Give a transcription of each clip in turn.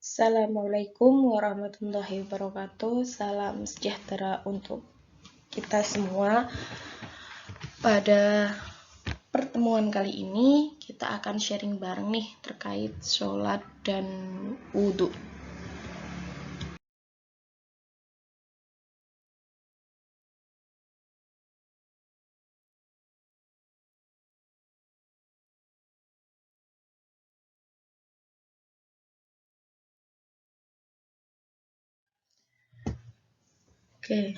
Assalamualaikum warahmatullahi wabarakatuh. Salam sejahtera untuk kita semua. Pada pertemuan kali ini kita akan sharing bareng nih terkait sholat dan wudhu. Oke.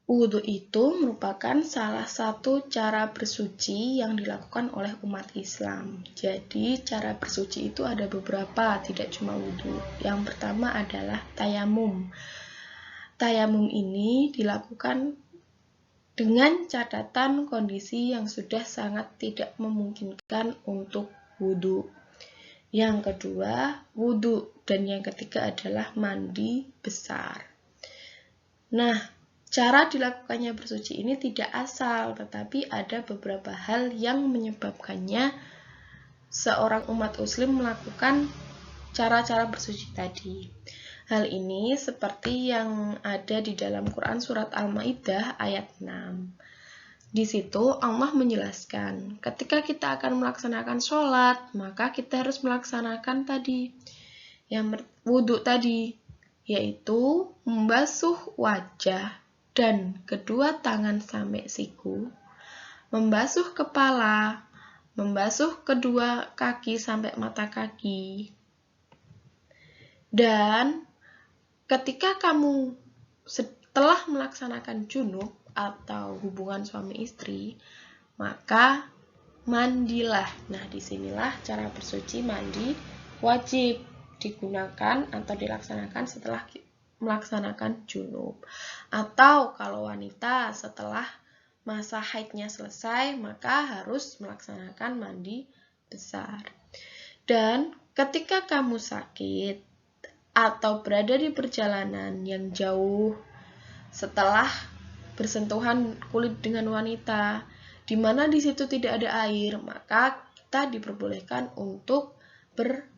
Wudhu itu merupakan salah satu cara bersuci yang dilakukan oleh umat Islam. Jadi cara bersuci itu ada beberapa, tidak cuma wudhu. Yang pertama adalah tayamum. Tayamum ini dilakukan dengan catatan kondisi yang sudah sangat tidak memungkinkan untuk wudhu. Yang kedua, wudhu. Dan yang ketiga adalah mandi besar. Nah, cara dilakukannya bersuci ini tidak asal, tetapi ada beberapa hal yang menyebabkannya seorang umat muslim melakukan cara-cara bersuci tadi. Hal ini seperti yang ada di dalam Quran surat Al-Maidah ayat 6. Di situ Allah menjelaskan, ketika kita akan melaksanakan sholat, maka kita harus melaksanakan tadi, yang wudhu tadi, yaitu membasuh wajah dan kedua tangan sampai siku, membasuh kepala, membasuh kedua kaki sampai mata kaki. Dan ketika kamu setelah melaksanakan junub atau hubungan suami istri, maka mandilah. Nah, disinilah cara bersuci mandi wajib digunakan atau dilaksanakan setelah melaksanakan junub. Atau kalau wanita setelah masa haidnya selesai, maka harus melaksanakan mandi besar. Dan ketika kamu sakit atau berada di perjalanan yang jauh setelah bersentuhan kulit dengan wanita, di mana di situ tidak ada air, maka kita diperbolehkan untuk bertayamum.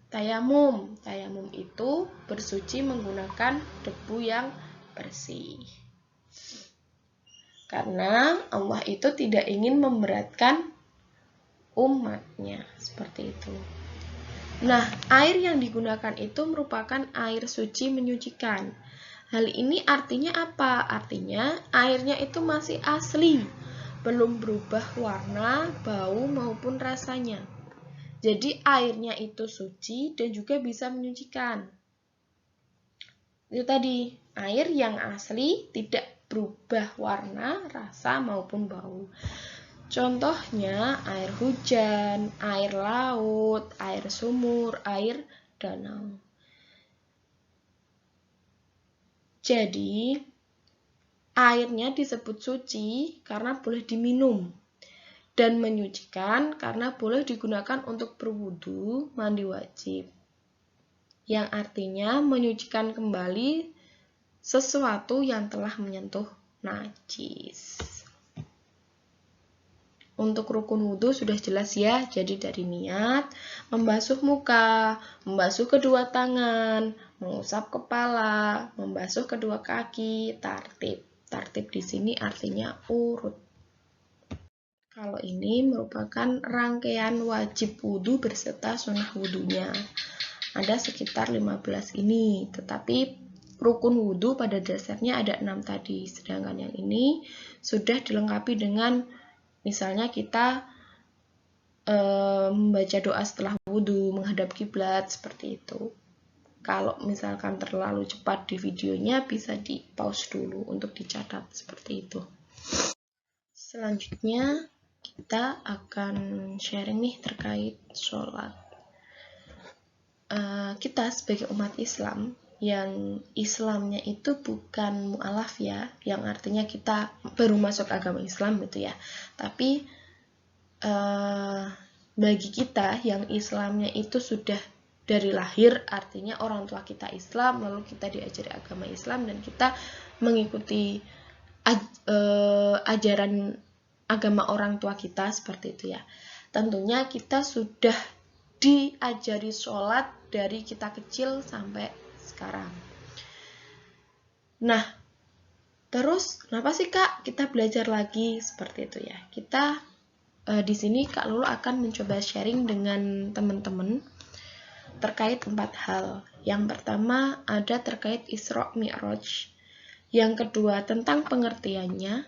Tayamum itu bersuci menggunakan debu yang bersih. Karena Allah itu tidak ingin memberatkan umatnya, seperti itu. Nah, air yang digunakan itu merupakan air suci menyucikan. Hal ini artinya apa? Artinya airnya itu masih asli, belum berubah warna, bau, maupun rasanya. Jadi airnya itu suci dan juga bisa menyucikan. Itu tadi, air yang asli tidak berubah warna, rasa, maupun bau. Contohnya air hujan, air laut, air sumur, air danau. Jadi, airnya disebut suci karena boleh diminum dan menyucikan karena boleh digunakan untuk berwudu, mandi wajib. Yang artinya menyucikan kembali sesuatu yang telah menyentuh najis. Untuk rukun wudhu sudah jelas ya, jadi dari niat, membasuh muka, membasuh kedua tangan, mengusap kepala, membasuh kedua kaki, tartib. Tartib di sini artinya urut. Kalau ini merupakan rangkaian wajib wudhu berserta sunnah wudhunya. Ada sekitar 15 ini, tetapi rukun wudhu pada dasarnya ada 6 tadi, sedangkan yang ini sudah dilengkapi dengan misalnya kita membaca doa setelah wudhu, menghadap kiblat, seperti itu. Kalau misalkan terlalu cepat di videonya, bisa di pause dulu untuk dicatat, seperti itu. Selanjutnya, kita akan sharing nih terkait sholat. Kita sebagai umat Islam, yang Islamnya itu bukan mu'alaf ya, yang artinya kita baru masuk agama Islam gitu ya, tapi bagi kita yang Islamnya itu sudah dari lahir, artinya orang tua kita Islam, lalu kita diajari agama Islam dan kita mengikuti ajaran agama orang tua kita, seperti itu ya. Tentunya kita sudah diajari sholat dari kita kecil sampai sekarang. Nah, terus kenapa sih Kak kita belajar lagi seperti itu ya? Kita di sini Kak Lulu akan mencoba sharing dengan teman-teman terkait 4 hal. Yang pertama ada terkait Isra Mi'raj. Yang kedua tentang pengertiannya.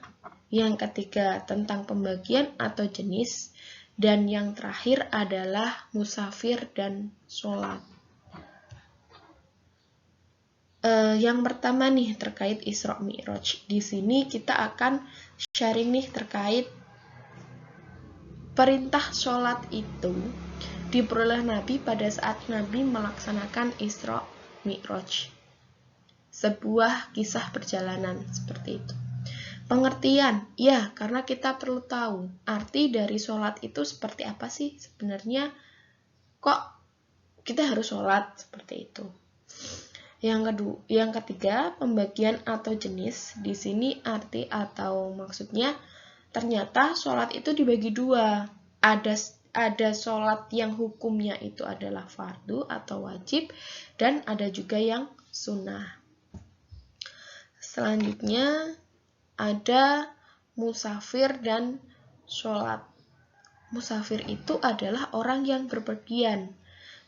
Yang ketiga tentang pembagian atau jenis. Dan yang terakhir adalah musafir dan sholat. Yang pertama nih terkait Isra Mi'raj. Di sini kita akan sharing nih terkait perintah sholat itu diperoleh Nabi pada saat Nabi melaksanakan Isra Mi'raj. Sebuah kisah perjalanan seperti itu. Pengertian, ya karena kita perlu tahu arti dari sholat itu seperti apa sih sebenarnya, kok kita harus sholat seperti itu. Yang ketiga, pembagian atau jenis. Di sini arti atau maksudnya ternyata sholat itu dibagi dua. Ada sholat yang hukumnya itu adalah fardu atau wajib, dan ada juga yang sunnah. Selanjutnya ada musafir dan sholat. Musafir itu adalah orang yang berpergian.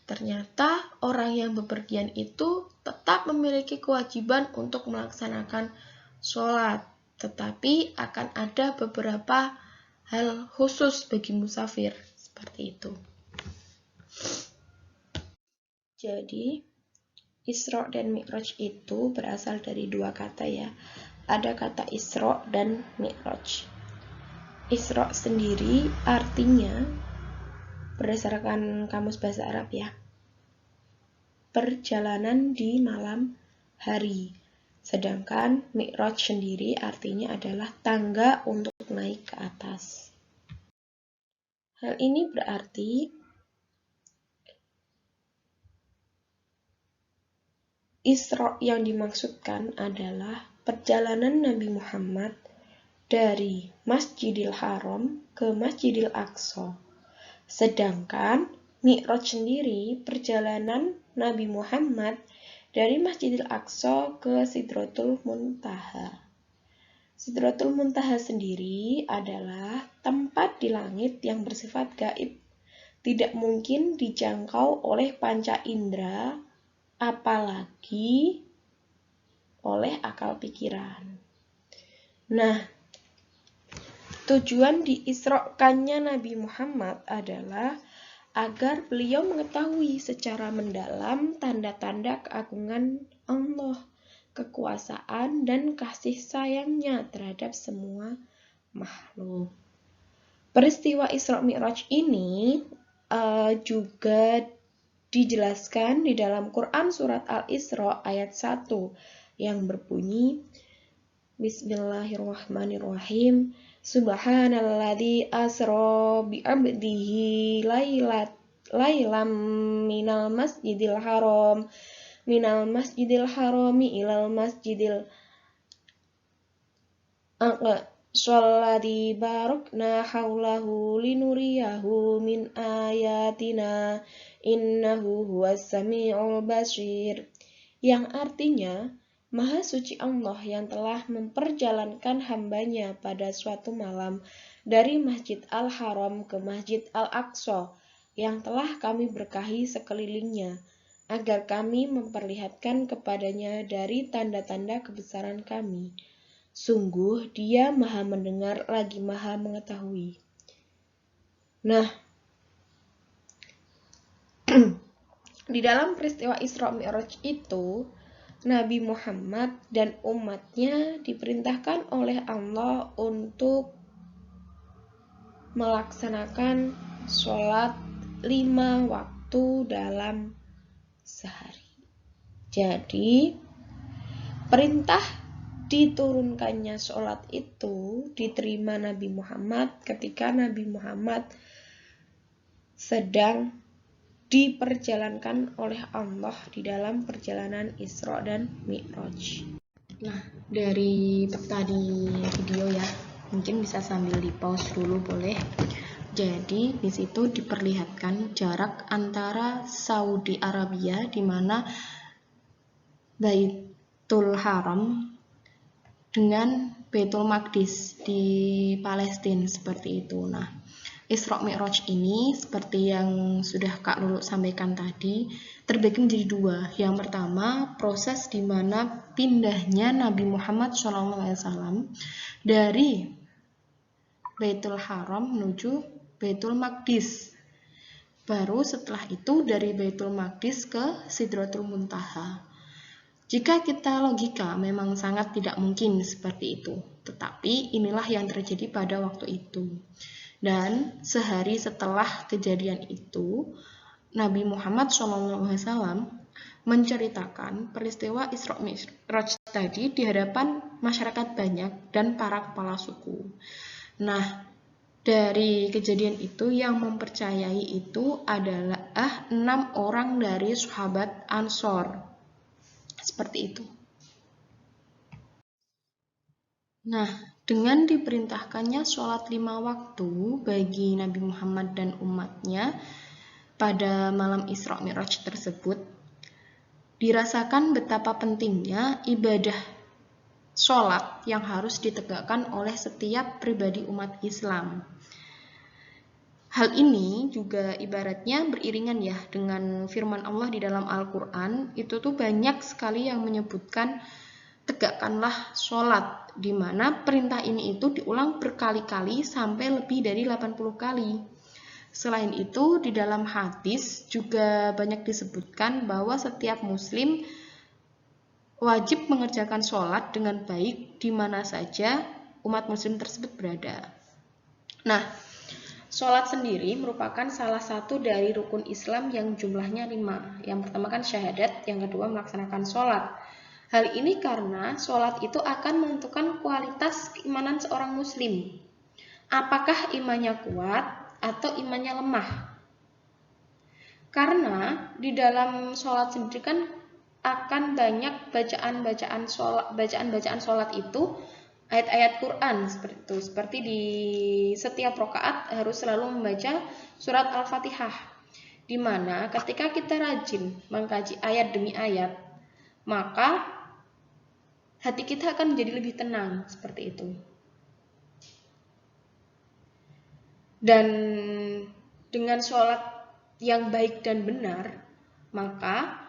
Ternyata orang yang bepergian itu tetap memiliki kewajiban untuk melaksanakan sholat, tetapi akan ada beberapa hal khusus bagi musafir, seperti itu. Jadi, Isra dan Mi'raj itu berasal dari dua kata ya. Ada kata Isra dan Mi'raj. Isra sendiri artinya berdasarkan Kamus Bahasa Arab ya, perjalanan di malam hari. Sedangkan Mi'raj sendiri artinya adalah tangga untuk naik ke atas. Hal ini berarti Isra yang dimaksudkan adalah perjalanan Nabi Muhammad dari Masjidil Haram ke Masjidil Aqsa. Sedangkan Mi'raj sendiri perjalanan Nabi Muhammad dari Masjidil Aqsa ke Sidratul Muntaha. Sidratul Muntaha sendiri adalah tempat di langit yang bersifat gaib, tidak mungkin dijangkau oleh panca indera, apalagi oleh akal pikiran. Nah, tujuan diisrokannya Nabi Muhammad adalah agar beliau mengetahui secara mendalam tanda-tanda keagungan Allah, kekuasaan dan kasih sayangnya terhadap semua makhluk. Peristiwa Isra Mi'raj ini juga dijelaskan di dalam Quran surat Al-Isra ayat 1 yang berbunyi Bismillahirrahmanirrahim. Subhanalladzi asra bi'abdihi lailam minal masjidil harami ilal masjidil Sholladzi barakna haulahu linuriyahu min ayatina innahu huwas sami'ul basir, yang artinya Maha suci Allah yang telah memperjalankan hambanya pada suatu malam dari Masjid Al-Haram ke Masjid Al-Aqsa yang telah kami berkahi sekelilingnya, agar kami memperlihatkan kepadanya dari tanda-tanda kebesaran kami. Sungguh Dia Maha mendengar lagi Maha mengetahui. Nah, di dalam peristiwa Isra Mi'raj itu, Nabi Muhammad dan umatnya diperintahkan oleh Allah untuk melaksanakan sholat 5 waktu dalam sehari. Jadi, perintah diturunkannya sholat itu diterima Nabi Muhammad ketika Nabi Muhammad sedang diperjalankan oleh Allah di dalam perjalanan Isra dan Mi'raj. Nah, dari tadi video ya, mungkin bisa sambil di pause dulu boleh. Jadi di situ diperlihatkan jarak antara Saudi Arabia, di mana Baitul Haram, dengan Baitul Maqdis di Palestina, seperti itu. Nah, Isra Mi'raj ini seperti yang sudah Kak Lulu sampaikan tadi, terbagi menjadi dua. Yang pertama, proses di mana pindahnya Nabi Muhammad SAW dari Baitul Haram menuju Baitul Maqdis. Baru setelah itu dari Baitul Maqdis ke Sidratul Muntaha. Jika kita logika, memang sangat tidak mungkin seperti itu. Tetapi inilah yang terjadi pada waktu itu. Dan sehari setelah kejadian itu, Nabi Muhammad SAW menceritakan peristiwa Isra Mi'raj tadi di hadapan masyarakat banyak dan para kepala suku. Nah, dari kejadian itu yang mempercayai itu adalah 6 orang dari sahabat Ansor. Seperti itu. Nah, dengan diperintahkannya sholat 5 waktu bagi Nabi Muhammad dan umatnya pada malam Isra Mi'raj tersebut, dirasakan betapa pentingnya ibadah sholat yang harus ditegakkan oleh setiap pribadi umat Islam. Hal ini juga ibaratnya beriringan ya dengan firman Allah di dalam Al-Quran. Itu tuh banyak sekali yang menyebutkan tegakkanlah sholat, di mana perintah ini itu diulang berkali-kali sampai lebih dari 80 kali. Selain itu, di dalam hadis juga banyak disebutkan bahwa setiap muslim wajib mengerjakan sholat dengan baik di mana saja umat muslim tersebut berada. Nah, sholat sendiri merupakan salah satu dari rukun Islam yang jumlahnya 5. Yang pertama kan syahadat, yang kedua melaksanakan sholat. Hal ini karena sholat itu akan menentukan kualitas keimanan seorang muslim. Apakah imannya kuat atau imannya lemah? Karena di dalam sholat sendiri kan akan banyak bacaan-bacaan sholat itu ayat-ayat Quran seperti itu. Seperti di setiap rakaat harus selalu membaca surat Al-Fatihah. Di mana ketika kita rajin mengkaji ayat demi ayat, maka hati kita akan menjadi lebih tenang seperti itu. Dan dengan sholat yang baik dan benar, maka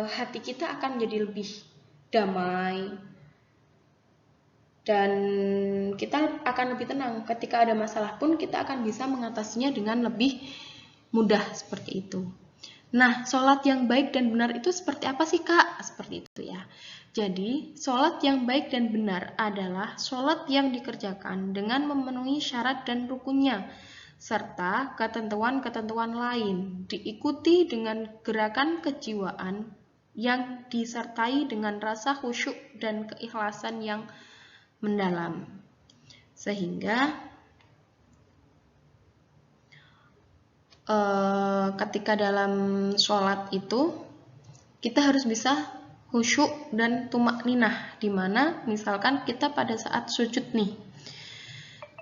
hati kita akan menjadi lebih damai, dan kita akan lebih tenang. Ketika ada masalah pun kita akan bisa mengatasinya dengan lebih mudah seperti itu. Nah, sholat yang baik dan benar itu seperti apa sih Kak? Seperti itu ya. Jadi, sholat yang baik dan benar adalah sholat yang dikerjakan dengan memenuhi syarat dan rukunnya, serta ketentuan-ketentuan lain, diikuti dengan gerakan kejiwaan yang disertai dengan rasa khusyuk dan keikhlasan yang mendalam. Sehingga ketika dalam sholat itu kita harus bisa khusyuk dan tumak ninah, dimana misalkan kita pada saat sujud nih,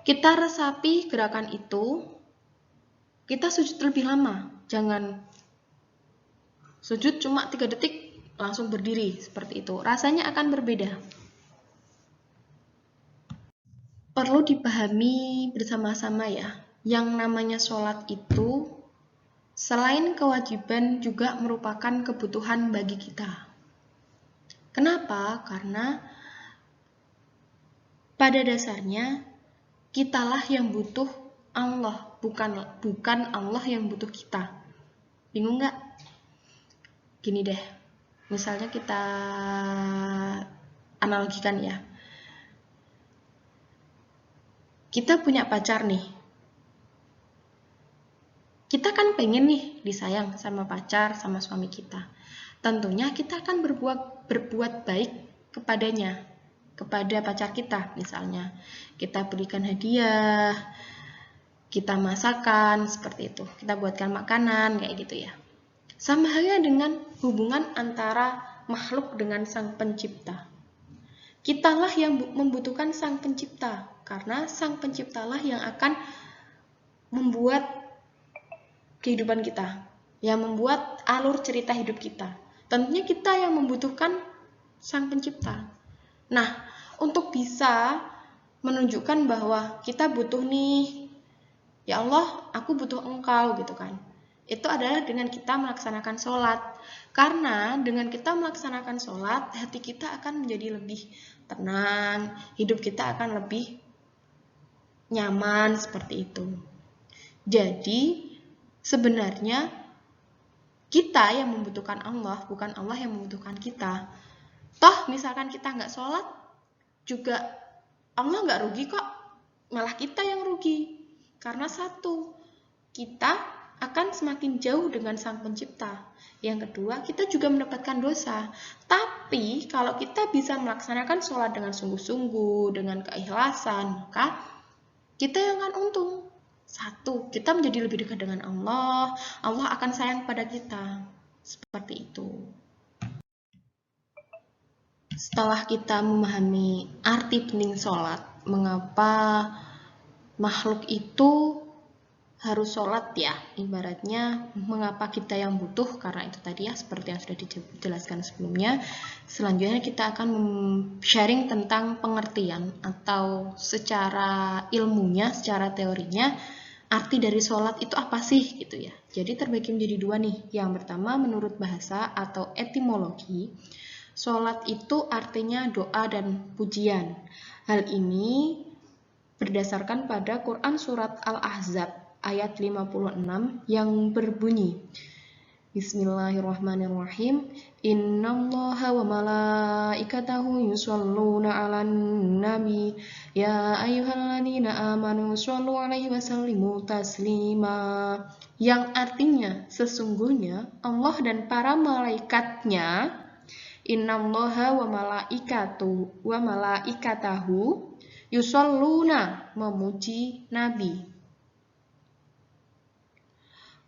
kita resapi gerakan itu, kita sujud lebih lama, jangan sujud cuma 3 detik langsung berdiri seperti itu, rasanya akan berbeda. Perlu dipahami bersama-sama ya, yang namanya sholat itu selain kewajiban juga merupakan kebutuhan bagi kita. Kenapa? Karena pada dasarnya kitalah yang butuh Allah, bukan Allah yang butuh kita. Bingung nggak? Gini deh, misalnya kita analogikan ya. Kita punya pacar nih. Kita kan pengen nih disayang sama pacar, sama suami kita. Tentunya kita akan berbuat baik kepadanya, kepada pacar kita misalnya. Kita berikan hadiah, kita masakan, seperti itu. Kita buatkan makanan, kayak gitu ya. Sama halnya dengan hubungan antara makhluk dengan sang pencipta. Kitalah yang membutuhkan sang pencipta. Karena Sang Penciptalah yang akan membuat kehidupan kita, yang membuat alur cerita hidup kita. Tentunya kita yang membutuhkan Sang Pencipta. Nah, untuk bisa menunjukkan bahwa kita butuh nih, ya Allah, aku butuh Engkau gitu kan. Itu adalah dengan kita melaksanakan sholat. Karena dengan kita melaksanakan sholat, hati kita akan menjadi lebih tenang, hidup kita akan lebih nyaman seperti itu. Jadi, sebenarnya kita yang membutuhkan Allah, bukan Allah yang membutuhkan kita. Toh, misalkan kita nggak sholat, juga Allah nggak rugi kok. Malah kita yang rugi. Karena satu, kita akan semakin jauh dengan Sang Pencipta. Yang kedua, kita juga mendapatkan dosa. Tapi, kalau kita bisa melaksanakan sholat dengan sungguh-sungguh, dengan keikhlasan, maka kita yang akan untung. Satu, kita menjadi lebih dekat dengan Allah. Allah akan sayang pada kita. Seperti itu. Setelah kita memahami arti penting sholat, mengapa makhluk itu harus sholat ya, ibaratnya mengapa kita yang butuh, karena itu tadi ya seperti yang sudah dijelaskan sebelumnya. Selanjutnya kita akan sharing tentang pengertian atau secara ilmunya, secara teorinya, arti dari sholat itu apa sih gitu ya. Jadi terbagi menjadi dua nih. Yang pertama menurut bahasa atau etimologi, sholat itu artinya doa dan pujian. Hal ini berdasarkan pada Quran surat Al-Ahzab ayat 56 yang berbunyi, Bismillahirrahmanirrahim, Innallaha wa malaikatahu yusholluna 'alan nabi ya ayyuhalladzina amanu shollu 'alaihi wa sallimu taslima. Yang artinya sesungguhnya Allah dan para malaikatnya, Innallaha wa malaikatahu yusholluna, memuji nabi.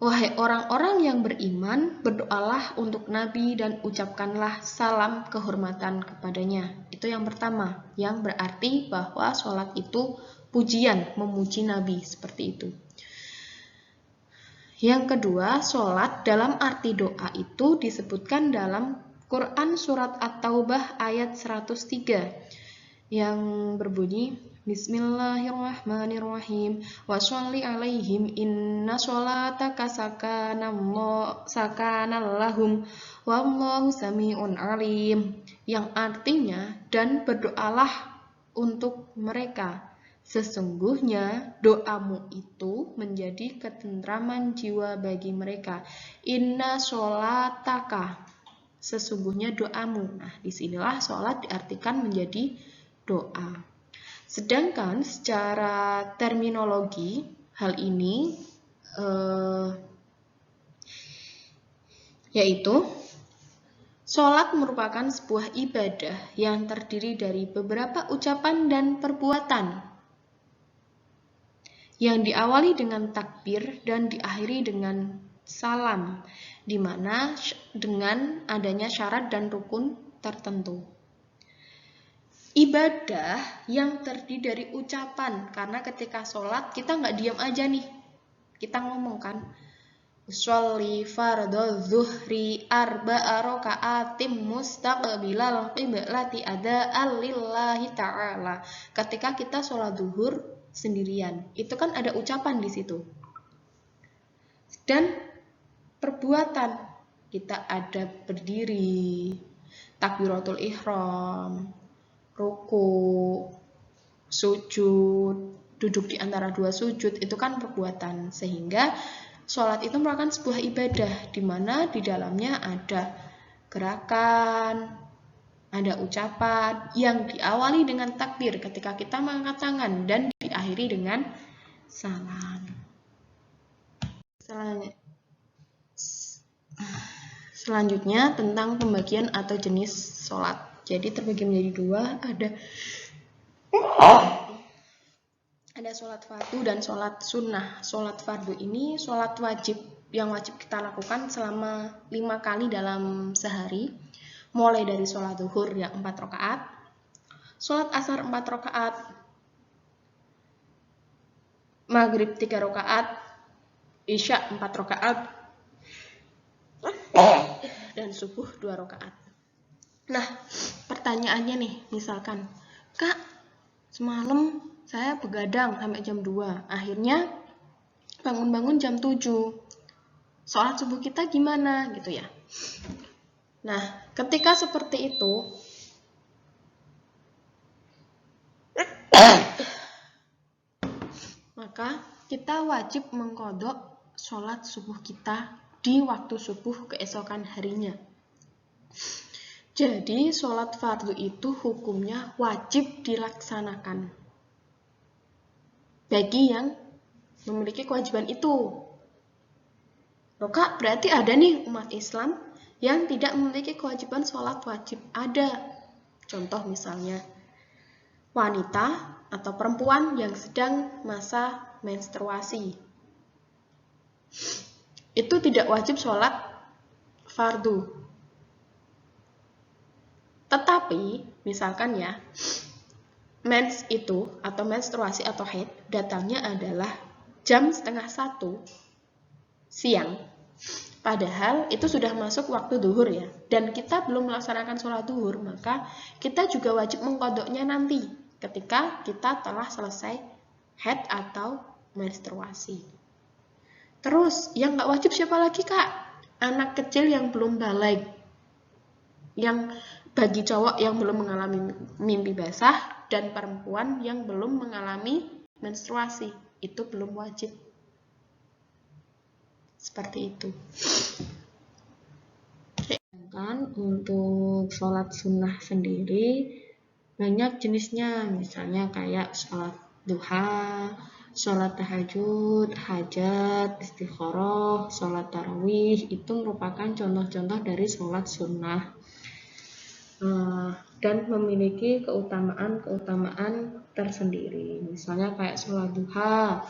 Wahai orang-orang yang beriman, berdoalah untuk Nabi dan ucapkanlah salam kehormatan kepadanya. Itu yang pertama, yang berarti bahwa sholat itu pujian, memuji Nabi, seperti itu. Yang kedua, sholat dalam arti doa itu disebutkan dalam Quran surat At-Taubah ayat 103 yang berbunyi, Bismillahirrahmanirrahim. Wa sholli alaihim inna sholataka sakanal lahum wallahu sami'un alim. Yang artinya, dan berdoalah untuk mereka. Sesungguhnya doamu itu menjadi ketentraman jiwa bagi mereka. Inna sholataka, sesungguhnya doamu. Nah, disinilah sholat diartikan menjadi doa. Sedangkan secara terminologi hal ini yaitu sholat merupakan sebuah ibadah yang terdiri dari beberapa ucapan dan perbuatan yang diawali dengan takbir dan diakhiri dengan salam, di mana dengan adanya syarat dan rukun tertentu. Ibadah yang terdiri dari ucapan, karena ketika sholat kita nggak diam aja nih, kita ngomong kan, sholli fardhu zuhri arba'a raka'atim mustaqbilal qiblati ada'an lillahi ta'ala. Ketika kita sholat zuhur sendirian, itu kan ada ucapan di situ. Dan perbuatan, kita ada berdiri, takbiratul ihram, ruku, sujud, duduk di antara dua sujud, itu kan perbuatan. Sehingga sholat itu merupakan sebuah ibadah, di mana di dalamnya ada gerakan, ada ucapan yang diawali dengan takbir ketika kita mengangkat tangan dan diakhiri dengan salam. Selanjutnya tentang pembagian atau jenis sholat. Jadi terbagi menjadi dua, ada sholat fardu dan sholat sunnah. Sholat fardu ini sholat wajib yang wajib kita lakukan selama 5 kali dalam sehari, mulai dari sholat zuhur yang 4 rakaat, sholat asar 4 rakaat, maghrib 3 rakaat, isya 4 rakaat, dan subuh 2 rakaat. Nah, pertanyaannya nih, misalkan, Kak, semalam saya begadang sampai jam 2, akhirnya bangun-bangun jam 7. Sholat subuh kita gimana gitu ya? Nah, ketika seperti itu, maka kita wajib mengqadha sholat subuh kita di waktu subuh keesokan harinya. Jadi, sholat fardu itu hukumnya wajib dilaksanakan bagi yang memiliki kewajiban itu. Loh Kak, berarti ada nih umat Islam yang tidak memiliki kewajiban sholat wajib. Ada. Contoh misalnya, wanita atau perempuan yang sedang masa menstruasi. Itu tidak wajib sholat fardu. Tetapi, misalkan ya, mens itu atau menstruasi atau haid datangnya adalah jam 12:30 siang. Padahal itu sudah masuk waktu duhur ya. Dan kita belum melaksanakan sholat duhur, maka kita juga wajib mengqadhanya nanti ketika kita telah selesai haid atau menstruasi. Terus, yang nggak wajib siapa lagi Kak? Anak kecil yang belum baligh. Yang bagi cowok yang belum mengalami mimpi basah dan perempuan yang belum mengalami menstruasi, itu belum wajib. Seperti itu. Kan untuk sholat sunnah sendiri banyak jenisnya, misalnya kayak sholat duha, sholat tahajud, hajat, istikharah, sholat tarawih, itu merupakan contoh-contoh dari sholat sunnah. Dan memiliki keutamaan tersendiri. Misalnya kayak sholat duha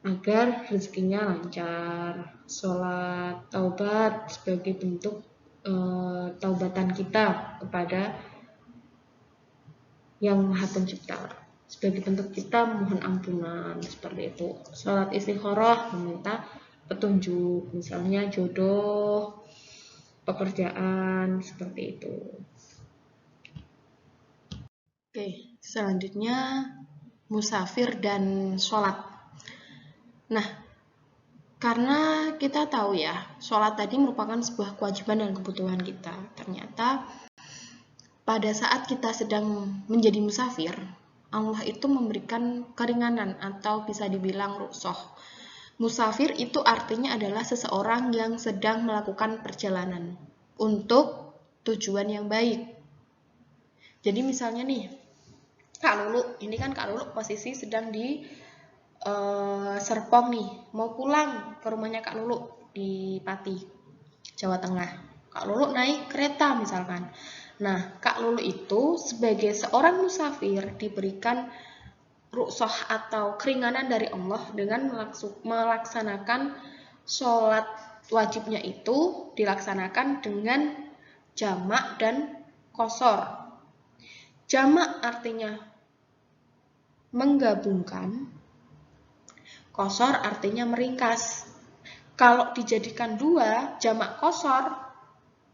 agar rezekinya lancar, sholat taubat sebagai bentuk taubatan kita kepada yang Maha Pencipta, sebagai bentuk kita mohon ampunan, seperti itu. Sholat istikharah meminta petunjuk, misalnya jodoh, pekerjaan, seperti itu. Oke, selanjutnya musafir dan sholat. Nah, karena kita tahu ya, sholat tadi merupakan sebuah kewajiban dan kebutuhan kita. Ternyata pada saat kita sedang menjadi musafir, Allah itu memberikan keringanan atau bisa dibilang rukhsah. Musafir itu artinya adalah seseorang yang sedang melakukan perjalanan untuk tujuan yang baik. Jadi misalnya nih, Kak Lulu, ini kan Kak Lulu posisi sedang di Serpong nih, mau pulang ke rumahnya Kak Lulu di Pati, Jawa Tengah. Kak Lulu naik kereta misalkan. Nah, Kak Lulu itu sebagai seorang musafir diberikan rukhsah atau keringanan dari Allah dengan melaksanakan sholat wajibnya itu dilaksanakan dengan jamak dan qashar. Jamak artinya menggabungkan, qashar artinya meringkas. Kalau dijadikan dua, jamak qashar,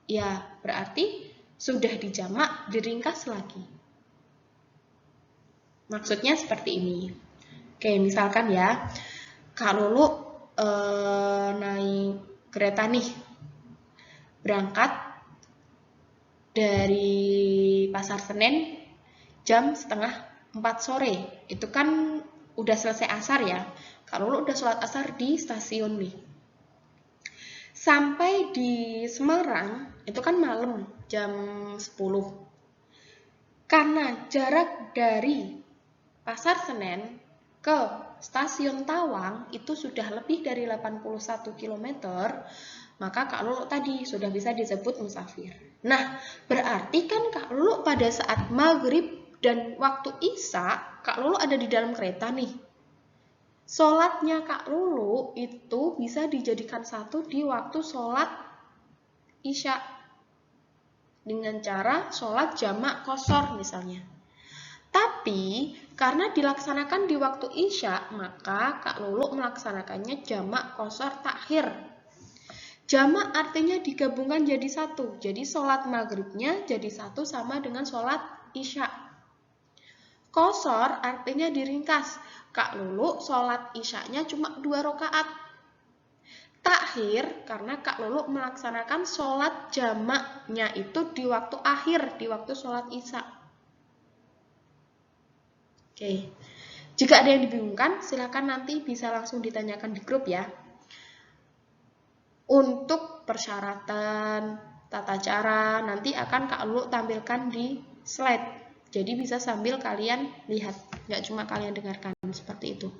ya berarti sudah dijamak, diringkas lagi. Maksudnya seperti ini. Oke, misalkan ya, Kak Lulu naik kereta nih, berangkat dari Pasar Senen jam 3:30 sore. Itu kan udah selesai asar ya. Kak Lulu udah sholat asar di stasiun nih. Sampai di Semarang itu kan malam jam 10. Karena jarak dari Pasar Senen ke stasiun Tawang itu sudah lebih dari 81 km, maka Kak Lulu tadi sudah bisa disebut musafir. Nah, berarti kan Kak Lulu pada saat maghrib dan waktu isya, Kak Lulu ada di dalam kereta nih. Sholatnya Kak Lulu itu bisa dijadikan satu di waktu sholat isya dengan cara sholat jamak qashar misalnya. Tapi karena dilaksanakan di waktu Isya, maka Kak Lulu melaksanakannya jamak qashar takhir. Jamak artinya digabungkan jadi satu. Jadi sholat maghribnya jadi satu sama dengan sholat Isya. Qashar artinya diringkas. Kak Lulu sholat Isyanya cuma 2 rakaat. Takhir karena Kak Lulu melaksanakan sholat jamaknya itu di waktu akhir, di waktu sholat Isya. Oke, jika ada yang dibingungkan, silakan nanti bisa langsung ditanyakan di grup ya. Untuk persyaratan, tata cara, nanti akan Kak Lulu tampilkan di slide. Jadi bisa sambil kalian lihat, nggak cuma kalian dengarkan, seperti itu.